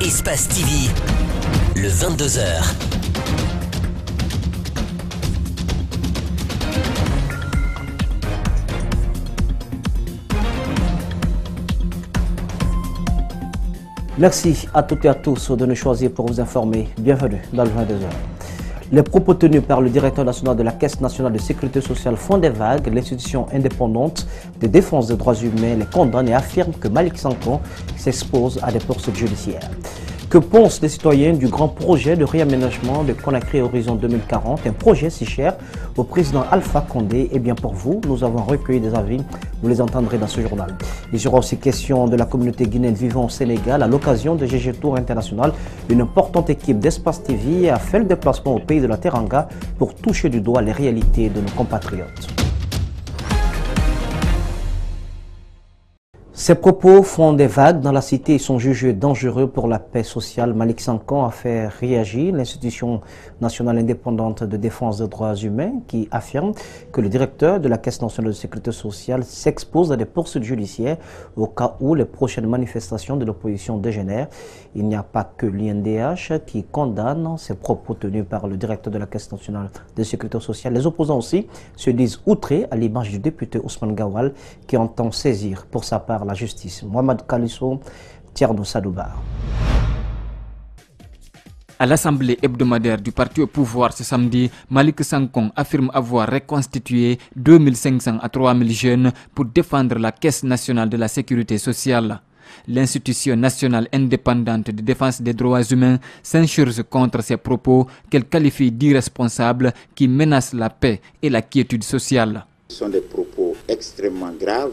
Espace TV, le 22h. Merci à toutes et à tous de nous choisir pour vous informer. Bienvenue dans le 22h. Les propos tenus par le directeur national de la Caisse nationale de sécurité sociale font des vagues. L'institution indépendante de défense des droits humains les condamne et affirme que Malick Sanko s'expose à des poursuites judiciaires. Que pensent les citoyens du grand projet de réaménagement de Conakry Horizon 2040, un projet si cher au président Alpha Condé? Eh bien pour vous, nous avons recueilli des avis, vous les entendrez dans ce journal. Il sera aussi question de la communauté guinéenne vivant au Sénégal à l'occasion de GG Tour International. Une importante équipe d'Espace TV a fait le déplacement au pays de la Teranga pour toucher du doigt les réalités de nos compatriotes. Ces propos font des vagues dans la cité et sont jugés dangereux pour la paix sociale. Malick Sanko a fait réagir l'institution nationale indépendante de défense des droits humains qui affirme que le directeur de la Caisse nationale de sécurité sociale s'expose à des poursuites judiciaires au cas où les prochaines manifestations de l'opposition dégénèrent. Il n'y a pas que l'INDH qui condamne ces propos tenus par le directeur de la Caisse nationale de sécurité sociale. Les opposants aussi se disent outrés à l'image du député Ousmane Gawal qui entend saisir pour sa part la justice. Mohamed Kalisso, Thierno Sadouba. À l'assemblée hebdomadaire du parti au pouvoir ce samedi, Malick Sanko affirme avoir reconstitué 2500 à 3000 jeunes pour défendre la Caisse nationale de la sécurité sociale. L'institution nationale indépendante de défense des droits humains s'insurge contre ces propos qu'elle qualifie d'irresponsables qui menacent la paix et la quiétude sociale. Ce sont des propos extrêmement graves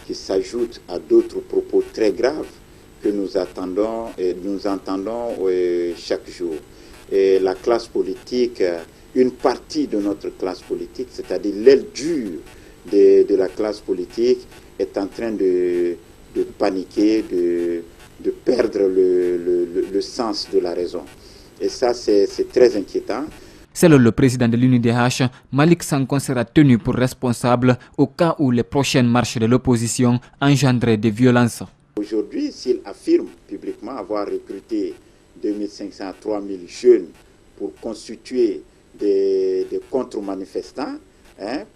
qui s'ajoutent à d'autres propos très graves que nous entendons chaque jour. Et la classe politique, une partie de notre classe politique, c'est-à-dire l'aile dure de la classe politique, est en train de paniquer, de perdre le sens de la raison. Et ça, c'est très inquiétant. Selon le président de l'UNIDH, Malick Sanko sera tenu pour responsable au cas où les prochaines marches de l'opposition engendraient des violences. Aujourd'hui, s'il affirme publiquement avoir recruté 2500 à 3000 jeunes pour constituer des contre-manifestants,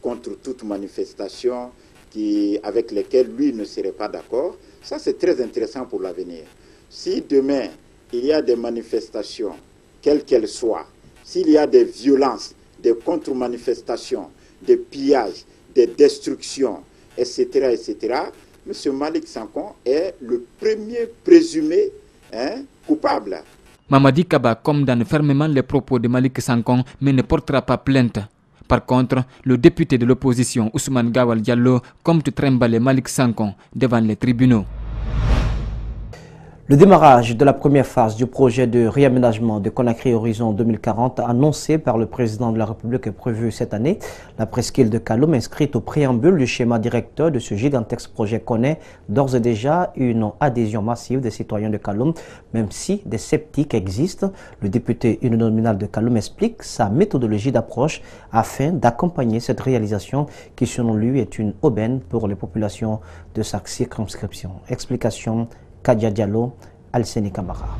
contre toute manifestation avec lesquelles lui ne serait pas d'accord, ça c'est très intéressant pour l'avenir. Si demain il y a des manifestations, quelles qu'elles soient, s'il y a des violences, des contre-manifestations, des pillages, des destructions, etc., M. Malick Sanko est le premier présumé coupable. Mamadi Kaba condamne fermement les propos de Malick Sanko mais ne portera pas plainte. Par contre, le député de l'opposition Ousmane Gawal Diallo compte trimballer Malick Sanko devant les tribunaux. Le démarrage de la première phase du projet de réaménagement de Conakry Horizon 2040 annoncé par le président de la République est prévu cette année. La presqu'île de Kaloum, inscrite au préambule du schéma directeur de ce gigantesque projet, connaît d'ores et déjà une adhésion massive des citoyens de Kaloum, même si des sceptiques existent. Le député uninominal de Kaloum explique sa méthodologie d'approche afin d'accompagner cette réalisation qui, selon lui, est une aubaine pour les populations de sa circonscription. Explication Kadia Diallo, Alseni Kamara.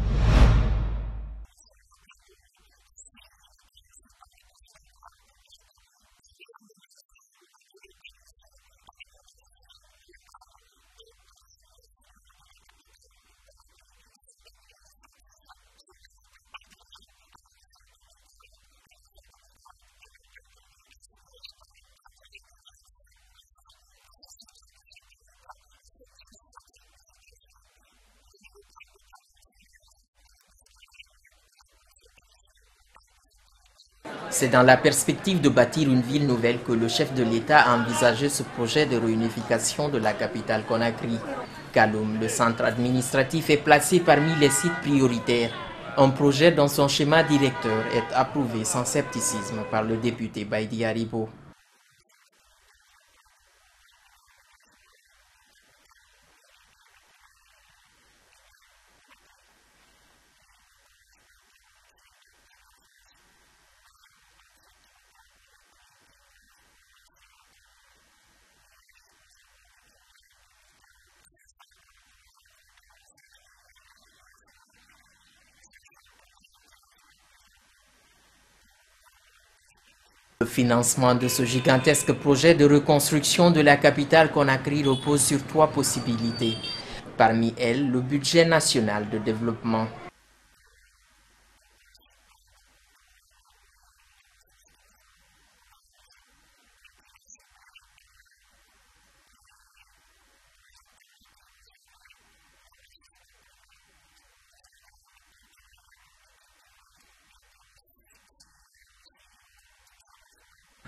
C'est dans la perspective de bâtir une ville nouvelle que le chef de l'État a envisagé ce projet de réunification de la capitale Conakry. Kaloum, le centre administratif, est placé parmi les sites prioritaires. Un projet dont son schéma directeur est approuvé sans scepticisme par le député Baïdi Haribo. Le financement de ce gigantesque projet de reconstruction de la capitale Conakry repose sur 3 possibilités. Parmi elles, le budget national de développement.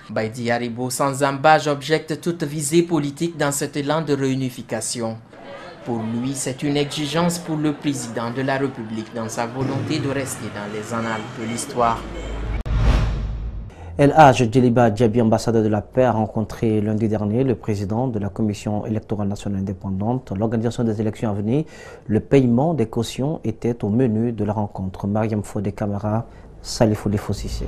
Baïdi Haribo sans embâche objecte toute visée politique dans cet élan de réunification. Pour lui, c'est une exigence pour le président de la République dans sa volonté de rester dans les annales de l'histoire. El Hadj Djeliba Diaby, ambassadeur de la paix, a rencontré lundi dernier le président de la Commission électorale nationale indépendante. L'organisation des élections à venir, le paiement des cautions était au menu de la rencontre. Mariam Fodé Camara, Salifou Fossissé.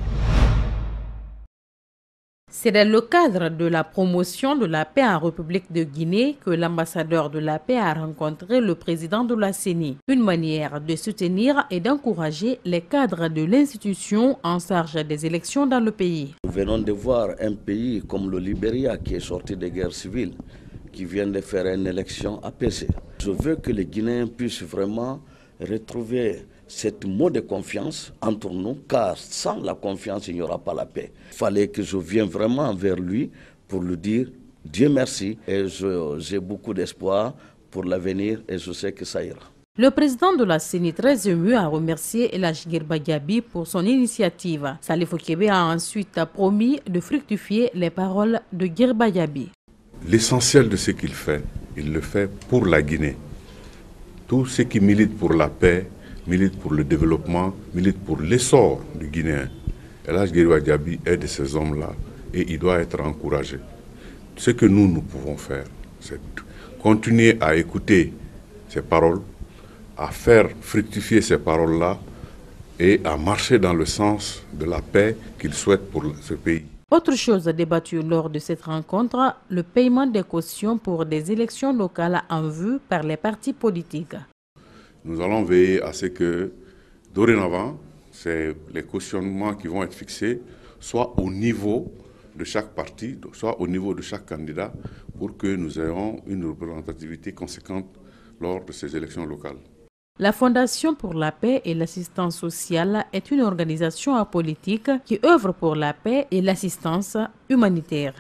C'est dans le cadre de la promotion de la paix en République de Guinée que l'ambassadeur de la paix a rencontré le président de la CENI. Une manière de soutenir et d'encourager les cadres de l'institution en charge des élections dans le pays. Nous venons de voir un pays comme le Libéria qui est sorti des guerres civiles, qui vient de faire une élection apaisée. Je veux que les Guinéens puissent vraiment retrouver cette mot de confiance entre nous, car sans la confiance, il n'y aura pas la paix. Il fallait que je vienne vraiment vers lui pour lui dire Dieu merci et j'ai beaucoup d'espoir pour l'avenir et je sais que ça ira. Le président de la CENI, très ému, a remercié El Hadj Djeliba Diaby pour son initiative. Salifou Kébé a ensuite promis de fructifier les paroles de Djeliba Diaby. L'essentiel de ce qu'il fait, il le fait pour la Guinée. Tous ceux qui militent pour la paix, milite pour le développement, milite pour l'essor du Guinéen. El Hadj Djeliba Diaby est de ces hommes-là et il doit être encouragé. Ce que nous pouvons faire, c'est continuer à écouter ces paroles, à faire fructifier ces paroles-là et à marcher dans le sens de la paix qu'il souhaite pour ce pays. Autre chose débattue lors de cette rencontre, le paiement des cautions pour des élections locales en vue par les partis politiques. Nous allons veiller à ce que, dorénavant, c'est les cautionnements qui vont être fixés, soit au niveau de chaque parti, soit au niveau de chaque candidat, pour que nous ayons une représentativité conséquente lors de ces élections locales. La Fondation pour la paix et l'assistance sociale est une organisation apolitique qui œuvre pour la paix et l'assistance humanitaire.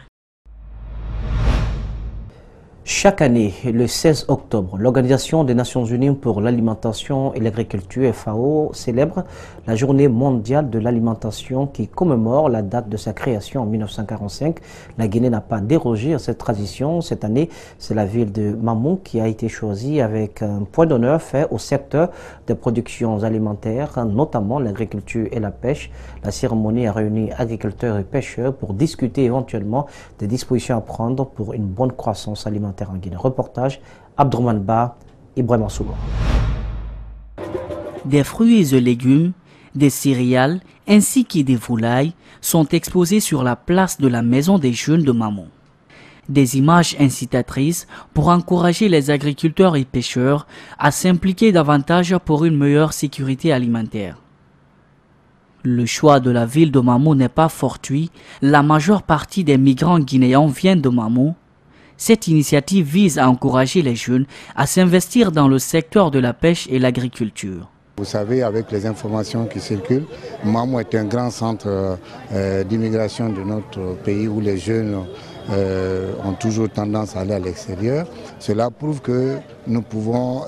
Chaque année, le 16 octobre, l'Organisation des Nations Unies pour l'alimentation et l'agriculture, FAO, célèbre la Journée mondiale de l'alimentation qui commémore la date de sa création en 1945. La Guinée n'a pas dérogé à cette tradition. Cette année, c'est la ville de Mamou qui a été choisie avec un point d'honneur fait au secteur des productions alimentaires, notamment l'agriculture et la pêche. La cérémonie a réuni agriculteurs et pêcheurs pour discuter éventuellement des dispositions à prendre pour une bonne croissance alimentaire en Guinée. Reportage Abdourman Ba, Ibrahim Souba. Des fruits et légumes, des céréales ainsi que des volailles sont exposés sur la place de la Maison des Jeunes de Mamou. Des images incitatrices pour encourager les agriculteurs et pêcheurs à s'impliquer davantage pour une meilleure sécurité alimentaire. Le choix de la ville de Mamou n'est pas fortuit. La majeure partie des migrants guinéens viennent de Mamou. Cette initiative vise à encourager les jeunes à s'investir dans le secteur de la pêche et l'agriculture. Vous savez, avec les informations qui circulent, Mamou est un grand centre d'immigration de notre pays où les jeunes ont toujours tendance à aller à l'extérieur. Cela prouve que nous pouvons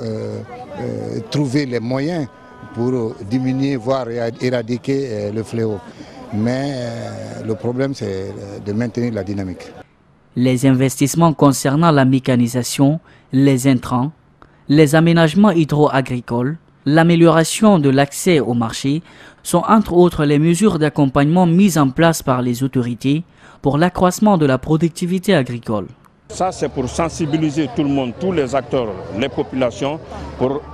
trouver les moyens pour diminuer, voire éradiquer le fléau. Mais le problème, c'est de maintenir la dynamique. Les investissements concernant la mécanisation, les intrants, les aménagements hydro-agricoles, l'amélioration de l'accès au marché sont entre autres les mesures d'accompagnement mises en place par les autorités pour l'accroissement de la productivité agricole. Ça, c'est pour sensibiliser tout le monde, tous les acteurs, les populations,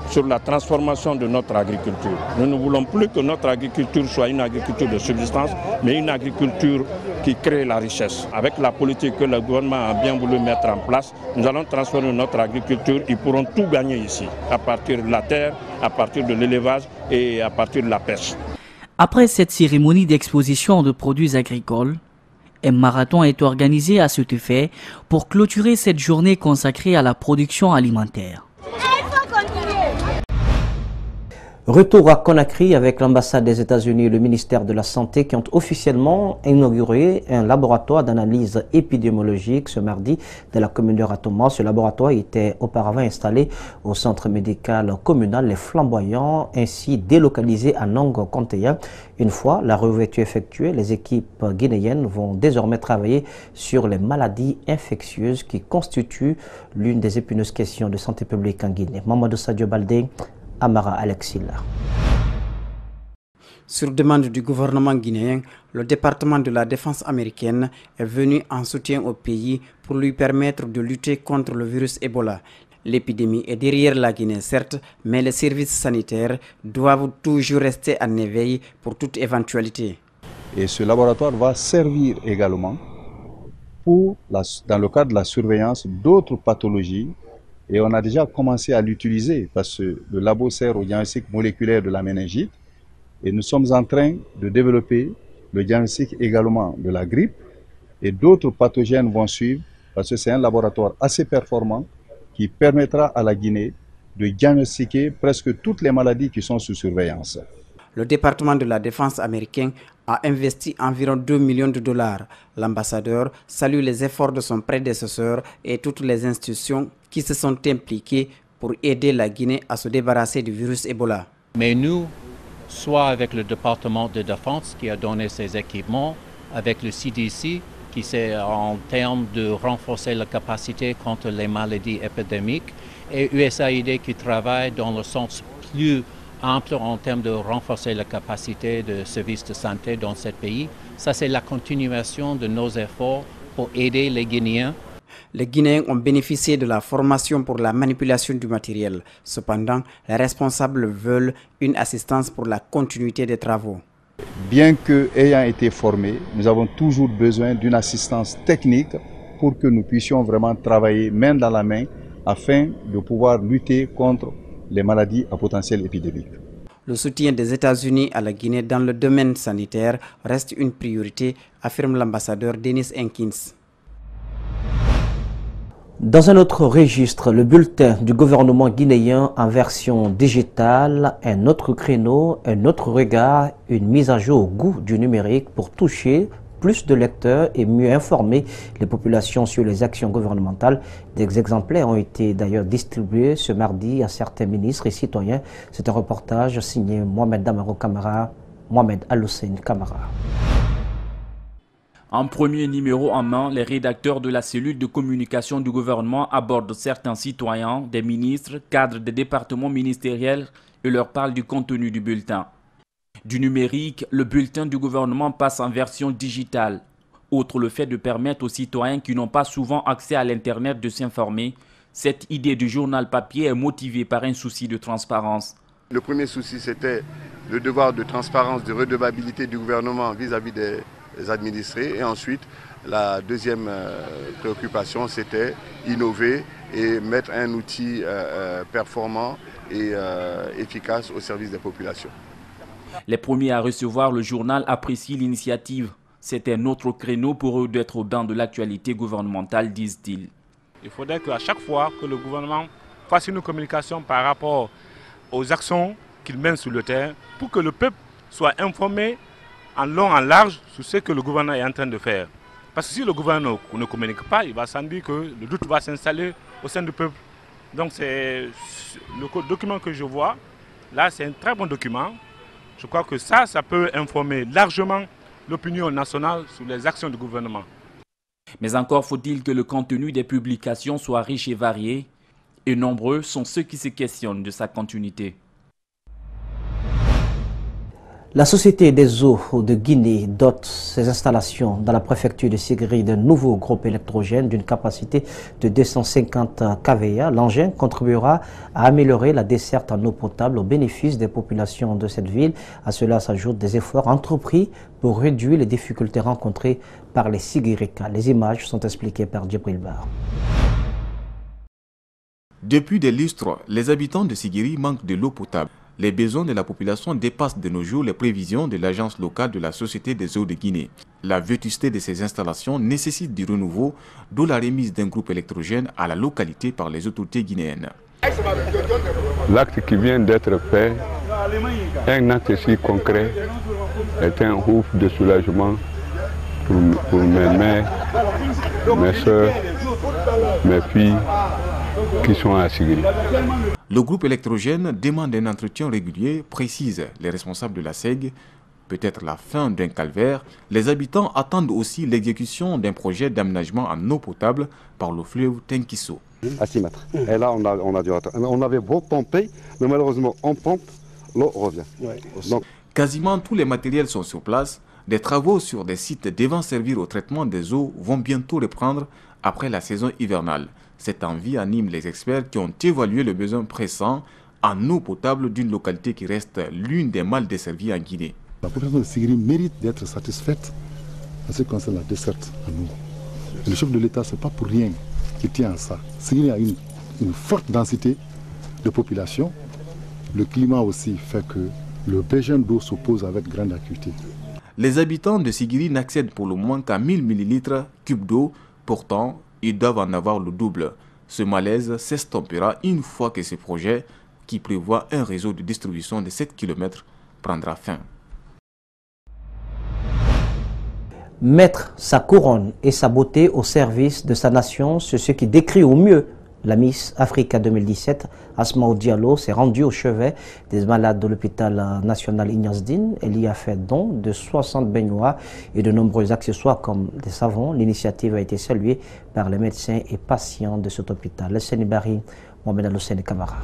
sur la transformation de notre agriculture. Nous ne voulons plus que notre agriculture soit une agriculture de subsistance, mais une agriculture qui crée la richesse. Avec la politique que le gouvernement a bien voulu mettre en place, nous allons transformer notre agriculture. Ils pourront tout gagner ici, à partir de la terre, à partir de l'élevage et à partir de la pêche. Après cette cérémonie d'exposition de produits agricoles, Un marathon est organisé à cet effet pour clôturer cette journée consacrée à la production alimentaire. Retour à Conakry avec l'ambassade des États-Unis et le ministère de la Santé qui ont officiellement inauguré un laboratoire d'analyse épidémiologique ce mardi de la commune de Ratoma. Ce laboratoire était auparavant installé au centre médical communal Les Flamboyants, ainsi délocalisé à Nong-Conteya. Une fois la revêtue effectuée, les équipes guinéennes vont désormais travailler sur les maladies infectieuses qui constituent l'une des épineuses questions de santé publique en Guinée. Mamadou Sadio Baldé, Amara Alexila. Sur demande du gouvernement guinéen, le département de la défense américaine est venu en soutien au pays pour lui permettre de lutter contre le virus Ebola. L'épidémie est derrière la Guinée, certes, mais les services sanitaires doivent toujours rester en éveil pour toute éventualité. Et ce laboratoire va servir également dans le cadre de la surveillance d'autres pathologies. Et on a déjà commencé à l'utiliser parce que le labo sert au diagnostic moléculaire de la méningite. Et nous sommes en train de développer le diagnostic également de la grippe. Et d'autres pathogènes vont suivre parce que c'est un laboratoire assez performant qui permettra à la Guinée de diagnostiquer presque toutes les maladies qui sont sous surveillance. Le département de la défense américain a investi environ 2 millions de dollars. L'ambassadeur salue les efforts de son prédécesseur et toutes les institutions qui se sont impliquées pour aider la Guinée à se débarrasser du virus Ebola. Mais nous, soit avec le département de défense qui a donné ces équipements, avec le CDC qui c'est en termes de renforcer la capacité contre les maladies épidémiques, et USAID qui travaille dans le sens plus ample en termes de renforcer la capacité de services de santé dans ce pays. Ça, c'est la continuation de nos efforts pour aider les Guinéens. Les Guinéens ont bénéficié de la formation pour la manipulation du matériel. Cependant, les responsables veulent une assistance pour la continuité des travaux. Bien qu'ayant été formés, nous avons toujours besoin d'une assistance technique pour que nous puissions vraiment travailler main dans la main afin de pouvoir lutter contre les maladies à potentiel épidémique. Le soutien des États-Unis à la Guinée dans le domaine sanitaire reste une priorité, affirme l'ambassadeur Denis Henkins. Dans un autre registre, le bulletin du gouvernement guinéen en version digitale, un autre créneau, un autre regard, une mise à jour au goût du numérique pour toucher plus de lecteurs et mieux informer les populations sur les actions gouvernementales. Des exemplaires ont été d'ailleurs distribués ce mardi à certains ministres et citoyens. C'est un reportage signé Mohamed Damaro Camara, Mohamed Al-Hussein Camara. En premier numéro en main, les rédacteurs de la cellule de communication du gouvernement abordent certains citoyens, des ministres, cadres des départements ministériels et leur parlent du contenu du bulletin. Du numérique, le bulletin du gouvernement passe en version digitale. Outre le fait de permettre aux citoyens qui n'ont pas souvent accès à l'Internet de s'informer, cette idée du journal papier est motivée par un souci de transparence. Le premier souci, c'était le devoir de transparence, de redevabilité du gouvernement vis-à-vis des administrés. Et ensuite, la deuxième préoccupation, c'était innover et mettre un outil performant et efficace au service des populations. Les premiers à recevoir le journal apprécient l'initiative. C'est un autre créneau pour eux d'être au banc de l'actualité gouvernementale, disent-ils. Il faudrait qu'à chaque fois que le gouvernement fasse une communication par rapport aux actions qu'il mène sur le terrain, pour que le peuple soit informé en long, en large, sur ce que le gouvernement est en train de faire. Parce que si le gouvernement ne communique pas, il va sans dire que le doute va s'installer au sein du peuple. Donc c'est le document que je vois, là c'est un très bon document. Je crois que ça peut informer largement l'opinion nationale sur les actions du gouvernement. Mais encore faut-il que le contenu des publications soit riche et varié, et nombreux sont ceux qui se questionnent de sa continuité. La Société des eaux de Guinée dote ses installations dans la préfecture de Ségri d'un nouveau groupe électrogène d'une capacité de 250 kVA. L'engin contribuera à améliorer la desserte en eau potable au bénéfice des populations de cette ville. À cela s'ajoutent des efforts entrepris pour réduire les difficultés rencontrées par les Ségirika. Les images sont expliquées par Djibril Bar. Depuis des lustres, les habitants de Sigiri manquent de l'eau potable. Les besoins de la population dépassent de nos jours les prévisions de l'agence locale de la Société des eaux de Guinée. La vétusté de ces installations nécessite du renouveau, d'où la remise d'un groupe électrogène à la localité par les autorités guinéennes. L'acte qui vient d'être fait, un acte si concret, est un ouf de soulagement pour mes mères, mes soeurs, mes filles qui sont à Sigiri. Le groupe électrogène demande un entretien régulier, précisent les responsables de la SEG. Peut-être la fin d'un calvaire. Les habitants attendent aussi l'exécution d'un projet d'aménagement en eau potable par le fleuve Tenkiso. À 6 mètres. Et là, on a dû attendre. On avait beau pomper, mais malheureusement, on pompe, l'eau revient. Donc, quasiment tous les matériels sont sur place. Des travaux sur des sites devant servir au traitement des eaux vont bientôt reprendre après la saison hivernale. Cette envie anime les experts qui ont évalué le besoin pressant en eau potable d'une localité qui reste l'une des mal desservies en Guinée. La population de Sigiri mérite d'être satisfaite en ce qui concerne la desserte en eau. Et le chef de l'État, ce n'est pas pour rien qu'il tient à ça. Sigiri a une forte densité de population. Le climat aussi fait que le besoin d'eau s'oppose avec grande acuité. Les habitants de Sigiri n'accèdent pour le moins qu'à 1000 ml3 d'eau. Pourtant, ils doivent en avoir le double. Ce malaise s'estompera une fois que ce projet, qui prévoit un réseau de distribution de 7 km, prendra fin. Mettre sa couronne et sa beauté au service de sa nation, c'est ce qui décrit au mieux la Miss Africa 2017. Asmaou Diallo s'est rendue au chevet des malades de l'hôpital national Ignace Dine. Elle y a fait don de 60 baignoires et de nombreux accessoires comme des savons. L'initiative a été saluée par les médecins et patients de cet hôpital. Le Sénibari, Mohamed Al-Hussein Kamara.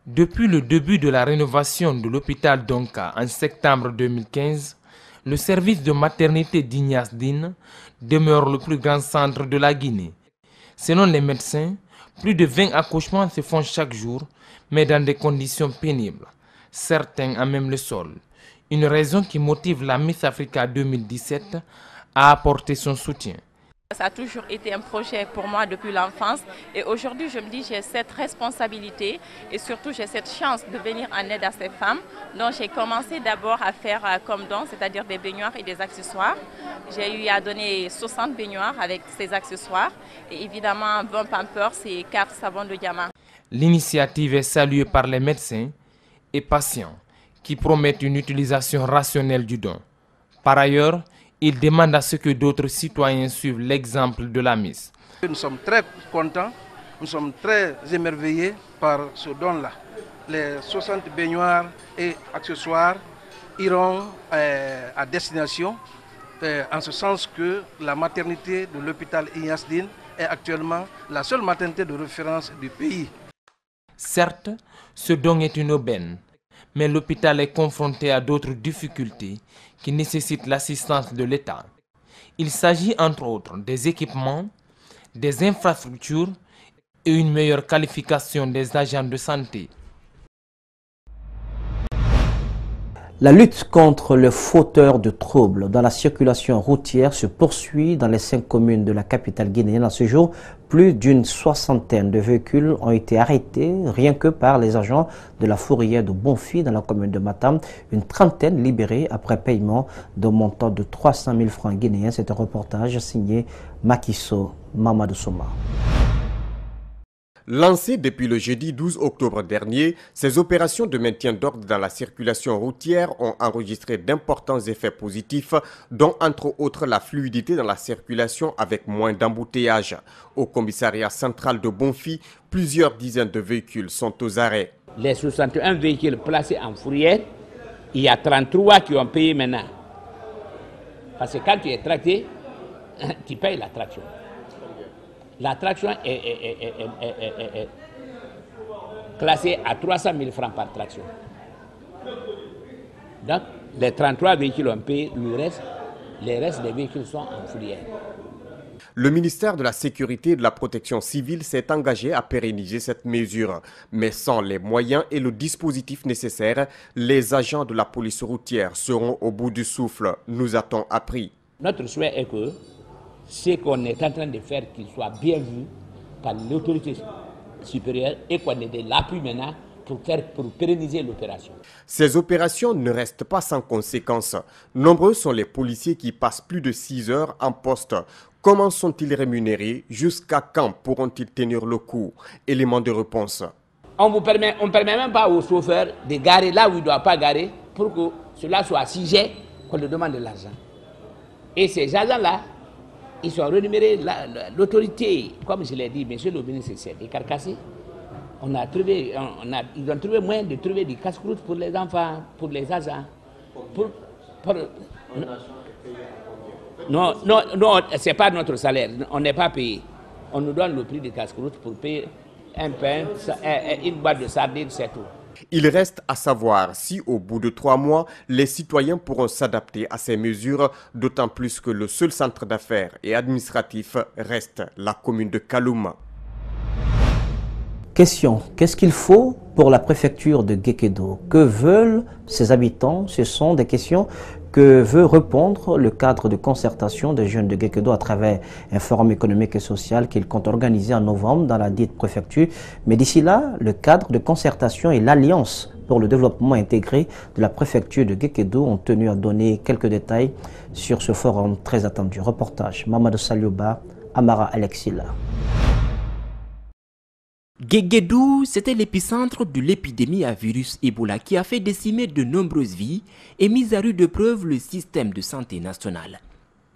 Depuis le début de la rénovation de l'hôpital Donka en septembre 2015, le service de maternité d'Ignace Dine demeure le plus grand centre de la Guinée. Selon les médecins, plus de 20 accouchements se font chaque jour, mais dans des conditions pénibles, certains à même le sol. Une raison qui motive la Miss Africa 2017 à apporter son soutien. Ça a toujours été un projet pour moi depuis l'enfance et aujourd'hui je me dis j'ai cette responsabilité et surtout j'ai cette chance de venir en aide à ces femmes. Donc j'ai commencé d'abord à faire comme don, c'est-à-dire des baignoires et des accessoires. J'ai eu à donner 60 baignoires avec ces accessoires et évidemment 20 pampers et 4 savons de diamant. L'initiative est saluée par les médecins et patients qui promettent une utilisation rationnelle du don. Par ailleurs, il demande à ce que d'autres citoyens suivent l'exemple de la Miss. Nous sommes très contents, nous sommes très émerveillés par ce don-là. Les 60 baignoires et accessoires iront à destination, en ce sens que la maternité de l'hôpital Ignace Dine est actuellement la seule maternité de référence du pays. Certes, ce don est une aubaine, mais l'hôpital est confronté à d'autres difficultés qui nécessitent l'assistance de l'État. Il s'agit entre autres des équipements, des infrastructures et une meilleure qualification des agents de santé. La lutte contre les fauteurs de troubles dans la circulation routière se poursuit dans les 5 communes de la capitale guinéenne. À ce jour, plus d'une soixantaine de véhicules ont été arrêtés rien que par les agents de la fourrière de Bonfi dans la commune de Matam. Une trentaine libérés après paiement d'un montant de 300 000 francs guinéens. C'est un reportage signé Makiso Mamadou Souma. Lancées depuis le jeudi 12 octobre dernier, ces opérations de maintien d'ordre dans la circulation routière ont enregistré d'importants effets positifs, dont entre autres la fluidité dans la circulation avec moins d'embouteillages. Au commissariat central de Bonfi, plusieurs dizaines de véhicules sont aux arrêts. Les 61 véhicules placés en fourrière, il y a 33 qui ont payé maintenant. Parce que quand tu es tracté, tu payes la traction. La traction est classée à 300 000 francs par traction. Donc, les 33 véhicules ont payé les restes des véhicules sont en fourrière. Le ministère de la Sécurité et de la Protection civile s'est engagé à pérenniser cette mesure. Mais sans les moyens et le dispositif nécessaire, les agents de la police routière seront au bout du souffle, nous a-t-on appris. Notre souhait est que ce qu'on est en train de faire, qu'il soit bien vu par l'autorité supérieure et qu'on ait de l'appui maintenant pour pérenniser l'opération. Ces opérations ne restent pas sans conséquences. Nombreux sont les policiers qui passent plus de 6 heures en poste. Comment sont-ils rémunérés? Jusqu'à quand pourront-ils tenir le coup? Élément de réponse. On ne permet même pas aux chauffeurs de garer là où ils ne doivent pas garer pour que cela soit sujet qu'on leur demande de l'argent. Et ces agents-là, ils sont rémunérés. L'autorité, comme je l'ai dit, monsieur le ministre, s'est décarcassé. Ils ont trouvé moyen de trouver des casse-croûtes pour les enfants, pour les agents. Non, ce n'est pas notre salaire. On n'est pas payé. On nous donne le prix des casse-croûtes pour payer un pain, une boîte de sardines, c'est tout. Il reste à savoir si au bout de 3 mois, les citoyens pourront s'adapter à ces mesures, d'autant plus que le seul centre d'affaires et administratif reste la commune de Kaloum. Question, qu'est-ce qu'il faut pour la préfecture de Guékédo? Que veulent ses habitants? Ce sont des questions que veut répondre le cadre de concertation des jeunes de Guékédo à travers un forum économique et social qu'il compte organiser en novembre dans la dite préfecture. Mais d'ici là, le cadre de concertation et l'Alliance pour le développement intégré de la préfecture de Guékédo ont tenu à donner quelques détails sur ce forum très attendu. Reportage Mamadou Saliouba, Amara Alexila. Guéguédou, c'était l'épicentre de l'épidémie à virus Ebola qui a fait décimer de nombreuses vies et mis à rude épreuve le système de santé national.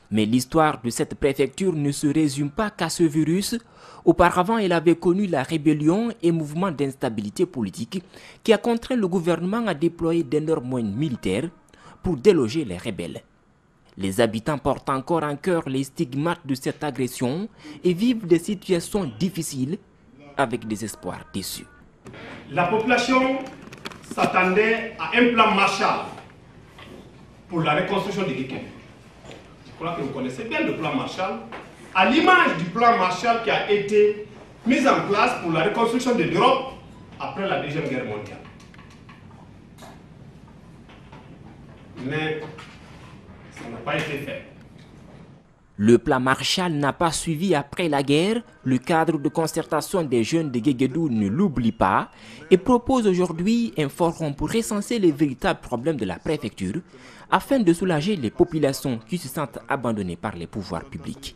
Mais l'histoire de cette préfecture ne se résume pas qu'à ce virus. Auparavant, elle avait connu la rébellion et mouvement d'instabilité politique qui a contraint le gouvernement à déployer d'énormes moyens militaires pour déloger les rebelles. Les habitants portent encore en cœur les stigmates de cette agression et vivent des situations difficiles avec des espoirs déçus. La population s'attendait à un plan Marshall pour la reconstruction de Guékédou. Je crois que vous connaissez bien le plan Marshall, à l'image du plan Marshall qui a été mis en place pour la reconstruction de l'Europe après la Deuxième Guerre mondiale. Mais ça n'a pas été fait. Le plan Marshall n'a pas suivi après la guerre. Le cadre de concertation des jeunes de Guéguédou ne l'oublie pas et propose aujourd'hui un forum pour recenser les véritables problèmes de la préfecture afin de soulager les populations qui se sentent abandonnées par les pouvoirs publics.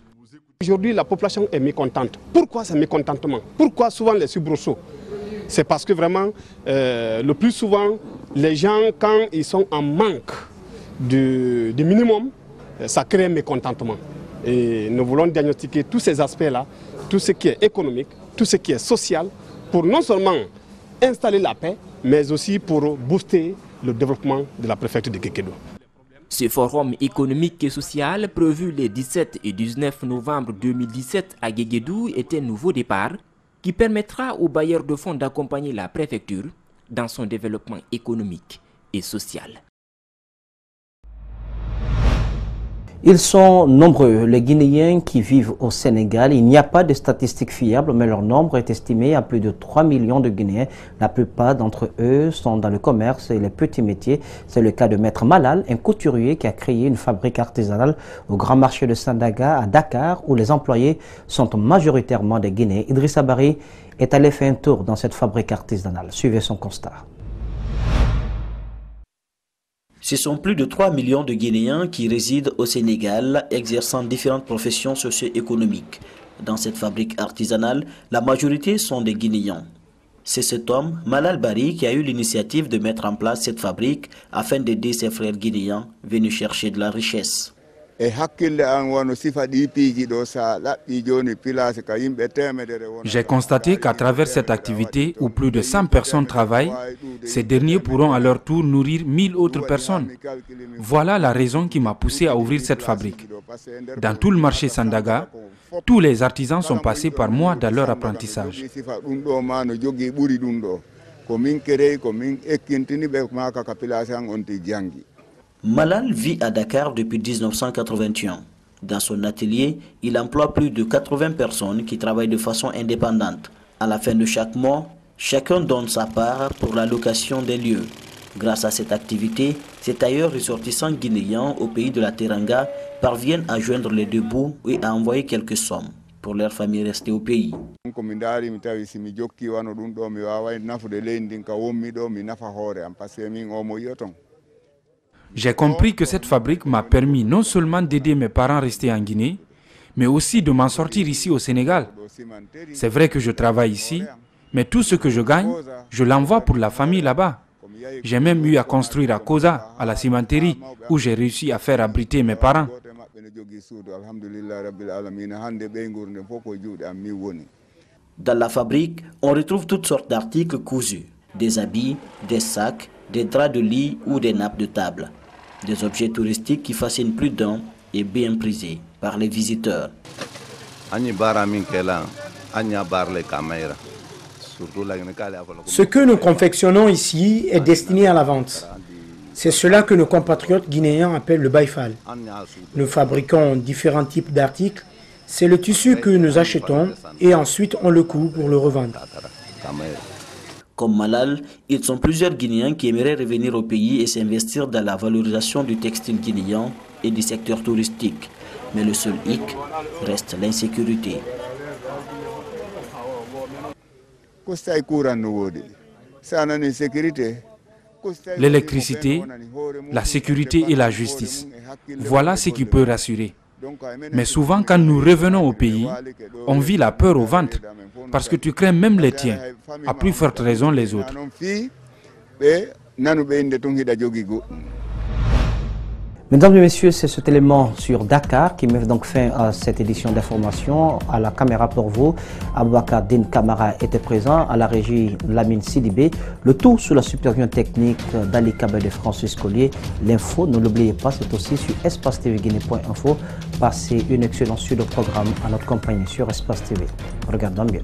Aujourd'hui, la population est mécontente. Pourquoi ce mécontentement? Pourquoi souvent les soubresauts? C'est parce que vraiment, le plus souvent, les gens, quand ils sont en manque du minimum, ça crée un mécontentement. Et nous voulons diagnostiquer tous ces aspects-là, tout ce qui est économique, tout ce qui est social, pour non seulement installer la paix, mais aussi pour booster le développement de la préfecture de Guékédou. Ce forum économique et social, prévu les 17 et 19 novembre 2017 à Guéguédou, est un nouveau départ qui permettra aux bailleurs de fonds d'accompagner la préfecture dans son développement économique et social. Ils sont nombreux, les Guinéens qui vivent au Sénégal. Il n'y a pas de statistiques fiables, mais leur nombre est estimé à plus de 3 millions de Guinéens. La plupart d'entre eux sont dans le commerce et les petits métiers. C'est le cas de Maître Malal, un couturier qui a créé une fabrique artisanale au grand marché de Sandaga à Dakar, où les employés sont majoritairement des Guinéens. Idrissa Bari est allé faire un tour dans cette fabrique artisanale. Suivez son constat. Ce sont plus de 3 millions de Guinéens qui résident au Sénégal, exerçant différentes professions socio-économiques. Dans cette fabrique artisanale, la majorité sont des Guinéens. C'est cet homme, Malal Bari, qui a eu l'initiative de mettre en place cette fabrique afin d'aider ses frères guinéens venus chercher de la richesse. J'ai constaté qu'à travers cette activité où plus de 100 personnes travaillent, ces derniers pourront à leur tour nourrir 1000 autres personnes. Voilà la raison qui m'a poussé à ouvrir cette fabrique. Dans tout le marché Sandaga, tous les artisans sont passés par moi dans leur apprentissage. Malal vit à Dakar depuis 1981. Dans son atelier, il emploie plus de 80 personnes qui travaillent de façon indépendante. À la fin de chaque mois, chacun donne sa part pour la location des lieux. Grâce à cette activité, ces tailleurs ressortissants guinéens au pays de la Teranga parviennent à joindre les deux bouts et à envoyer quelques sommes pour leur famille restée au pays. J'ai compris que cette fabrique m'a permis non seulement d'aider mes parents restés en Guinée, mais aussi de m'en sortir ici au Sénégal. C'est vrai que je travaille ici, mais tout ce que je gagne, je l'envoie pour la famille là-bas. J'ai même eu à construire à Koza, à la cimenterie, où j'ai réussi à faire abriter mes parents. Dans la fabrique, on retrouve toutes sortes d'articles cousus, des habits, des sacs, des draps de lit ou des nappes de table. Des objets touristiques qui fascinent plus d'un et bien prisés par les visiteurs. Ce que nous confectionnons ici est destiné à la vente. C'est cela que nos compatriotes guinéens appellent le baïfal. Nous fabriquons différents types d'articles. C'est le tissu que nous achetons et ensuite on le coud pour le revendre. Comme Malal, ils sont plusieurs Guinéens qui aimeraient revenir au pays et s'investir dans la valorisation du textile guinéen et du secteur touristique. Mais le seul hic reste l'insécurité. L'électricité, la sécurité et la justice. Voilà ce qui peut rassurer. Mais souvent, quand nous revenons au pays, on vit la peur au ventre, parce que tu crains même les tiens, à plus forte raison les autres. Mesdames et messieurs, c'est cet élément sur Dakar qui met donc fin à cette édition d'information. À la caméra pour vous, Aboubakar Din Kamara était présent, à la régie Lamine Sidibé. Le tout sous la supervision technique d'Ali Kabel et Francis Collier. L'info, ne l'oubliez pas, c'est aussi sur espacetvguinée.info. Passez une excellente suite de programme à notre compagnie sur Espace TV. Regardons bien.